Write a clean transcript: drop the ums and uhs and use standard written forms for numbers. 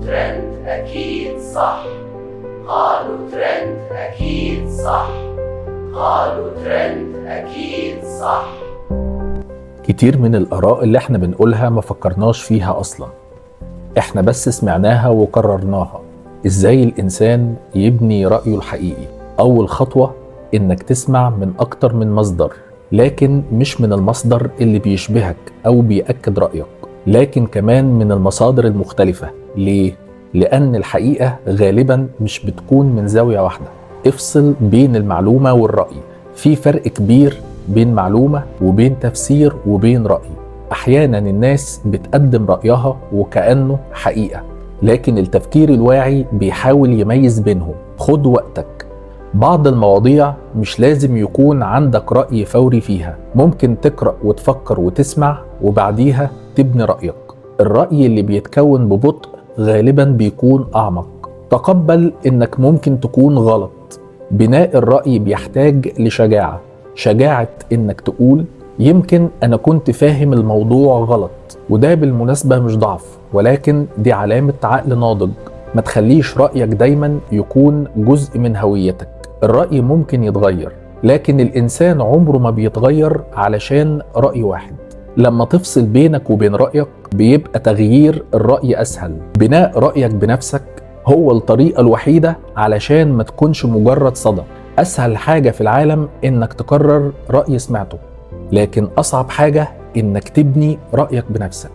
ترند أكيد صح. قالوا ترند أكيد صح. قالوا ترند أكيد صح. كتير من الآراء اللي احنا بنقولها ما فكرناش فيها أصلا، احنا بس سمعناها وقررناها. ازاي الإنسان يبني رأيه الحقيقي؟ أول خطوة إنك تسمع من أكتر من مصدر، لكن مش من المصدر اللي بيشبهك أو بيأكد رأيك، لكن كمان من المصادر المختلفة. ليه؟ لأن الحقيقة غالبا مش بتكون من زاوية واحدة. افصل بين المعلومة والرأي. في فرق كبير بين معلومة وبين تفسير وبين رأي. أحيانا الناس بتقدم رأيها وكأنه حقيقة، لكن التفكير الواعي بيحاول يميز بينهم. خد وقتك. بعض المواضيع مش لازم يكون عندك رأي فوري فيها، ممكن تقرأ وتفكر وتسمع وبعديها تبني رأيك. الرأي اللي بيتكون ببطء غالبا بيكون أعمق. تقبل إنك ممكن تكون غلط. بناء الرأي بيحتاج لشجاعة. شجاعة إنك تقول يمكن أنا كنت فاهم الموضوع غلط، وده بالمناسبة مش ضعف، ولكن دي علامة عقل ناضج. ما تخليش رأيك دايما يكون جزء من هويتك. الرأي ممكن يتغير، لكن الإنسان عمره ما بيتغير علشان رأي واحد. لما تفصل بينك وبين رأيك بيبقى تغيير الرأي أسهل. بناء رأيك بنفسك هو الطريقة الوحيدة علشان ما تكونش مجرد صدى. أسهل حاجة في العالم إنك تقرر رأي سمعته، لكن أصعب حاجة إنك تبني رأيك بنفسك.